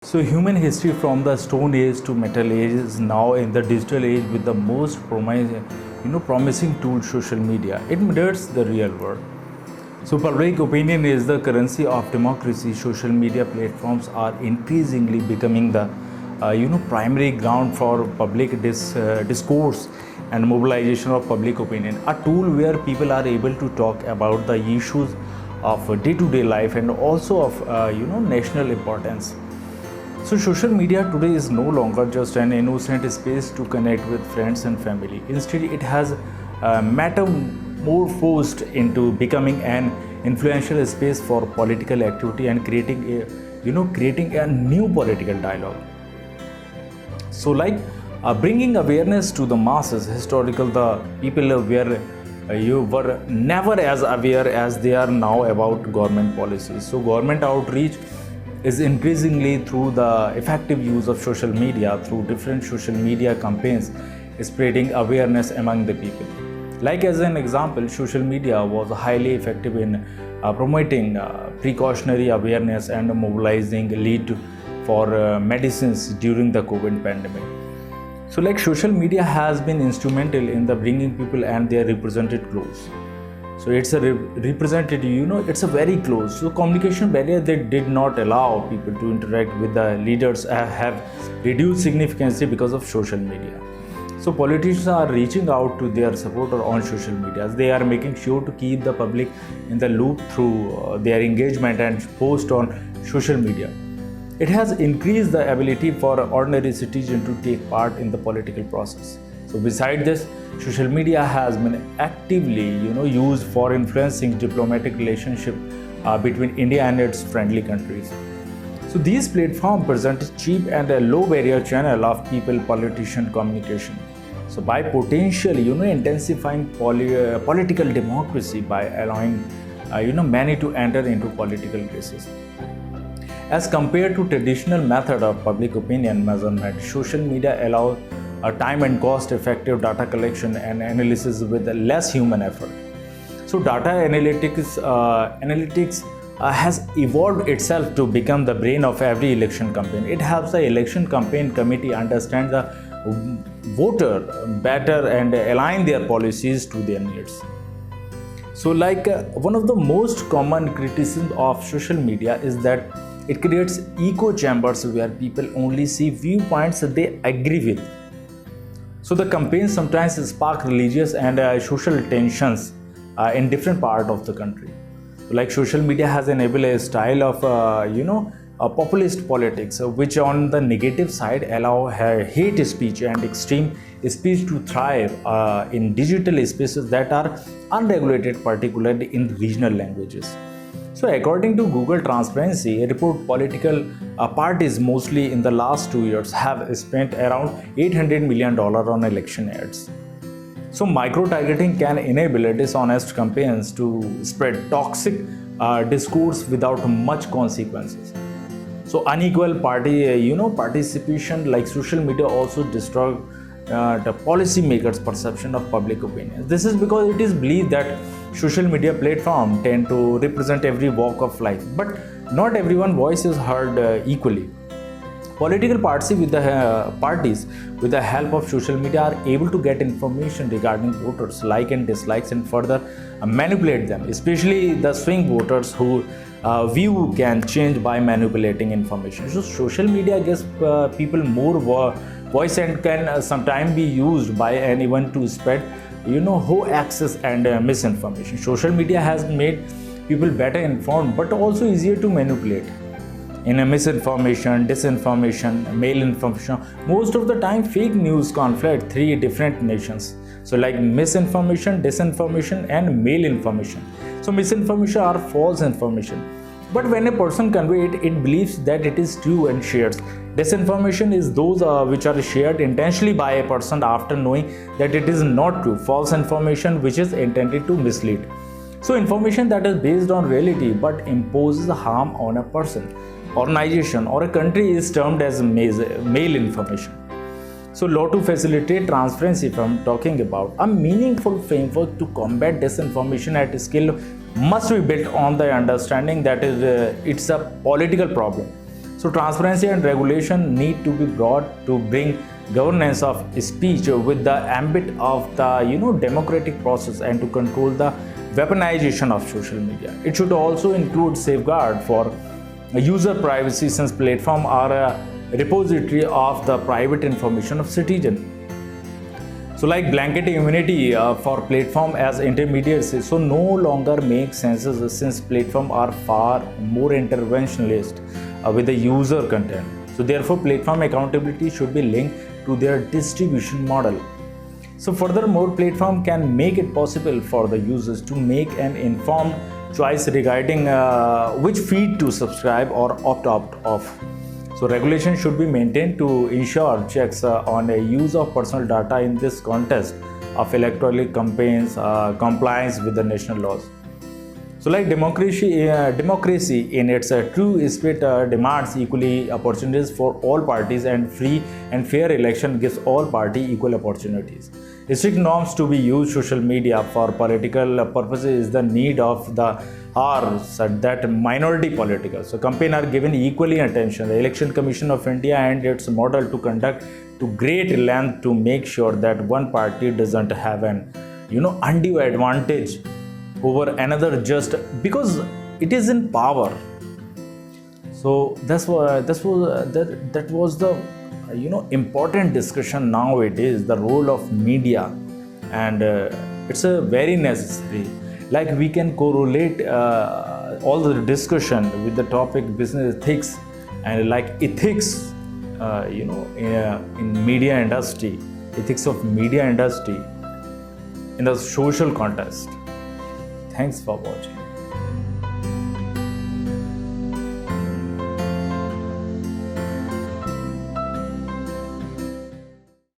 So human history from the Stone Age to Metal Age is now in the digital age with the most promising tool, social media. It mirrors the real world. So public opinion is the currency of democracy. Social media platforms are increasingly becoming the primary ground for public discourse and mobilization of public opinion. A tool where people are able to talk about the issues of day-to-day life and also of national importance. So social media today is no longer just an innocent space to connect with friends and family. Instead, it has metamorphosed into becoming an influential space for political activity and creating a new political dialogue. So, bringing awareness to the masses, historical the people you were never as aware as they are now about government policies. So, government outreach is increasingly through the effective use of social media through different social media campaigns spreading awareness among the people. Like as an example, social media was highly effective in promoting precautionary awareness and mobilizing lead for medicines during the COVID pandemic. So social media has been instrumental in the bringing people and their represented close. So it's a represented, it's a very close. So communication barrier that did not allow people to interact with the leaders have reduced significantly because of social media. So politicians are reaching out to their supporter on social media. They are making sure to keep the public in the loop through their engagement and post on social media. It has increased the ability for ordinary citizens to take part in the political process. So besides this, social media has been actively used for influencing diplomatic relationship between India and its friendly countries. So these platforms present a cheap and a low barrier channel of people-politician communication. So by potentially intensifying political democracy by allowing many to enter into political races. As compared to traditional method of public opinion measurement, social media allows a time and cost effective data collection and analysis with less human effort. So data analytics has evolved itself to become the brain of every election campaign. It helps the election campaign committee understand the voter better and align their policies to their needs. So one of the most common criticisms of social media is that it creates echo chambers where people only see viewpoints that they agree with. So the campaigns sometimes spark religious and social tensions in different parts of the country. Like social media has enabled a style of populist politics, which on the negative side allow hate speech and extreme speech to thrive in digital spaces that are unregulated, particularly in regional languages. So according to Google Transparency, a report political parties mostly in the last 2 years have spent around $800 million on election ads. So micro-targeting can enable dishonest campaigns to spread toxic discourse without much consequences. So unequal participation like social media also destroy the policymakers' perception of public opinion. This is because it is believed that social media platforms tend to represent every walk of life, but not everyone's voice is heard equally. Political parties with the help of social media are able to get information regarding voters' like and dislikes and further manipulate them, especially the swing voters who view can change by manipulating information. So social media gives people more voice and can sometimes be used by anyone to spread hoaxes and misinformation. Social media has made people better informed but also easier to manipulate. In a misinformation, disinformation, malinformation, most of the time fake news conflict three different nations. So like misinformation, disinformation and malinformation. So misinformation are false information. But when a person conveys it, it believes that it is true and shares. Disinformation is those which are shared intentionally by a person after knowing that it is not true. False information which is intended to mislead. So information that is based on reality but imposes harm on a person, organization or a country is termed as malinformation. So law to facilitate transparency, if I'm talking about a meaningful framework to combat disinformation at scale must be built on the understanding that it's a political problem. So transparency and regulation need to be brought to bring governance of speech with the ambit of the democratic process and to control the weaponization of social media. It should also include safeguard for user privacy, since platforms are a repository of the private information of citizens. So like blanket immunity for platform as intermediaries so no longer makes sense, since platforms are far more interventionist with the user content. So therefore platform accountability should be linked to their distribution model. So furthermore, platform can make it possible for the users to make an informed choice regarding which feed to subscribe or opt out of. So regulation should be maintained to ensure checks on a use of personal data in this context of electoral campaigns compliance with the national laws. So like democracy in its true spirit demands equally opportunities for all parties, and free and fair election gives all parties equal opportunities. Strict norms to be used social media for political purposes is the need of the hour that minority political. So campaigns are given equally attention. The Election Commission of India and its model to conduct to great length to make sure that one party doesn't have an undue advantage over another just because it is in power. So that was the important discussion nowadays, the role of media, and it's a very necessary. Like we can correlate all the discussion with the topic business ethics and like ethics, in media industry, ethics of media industry in the social context. Thanks for watching.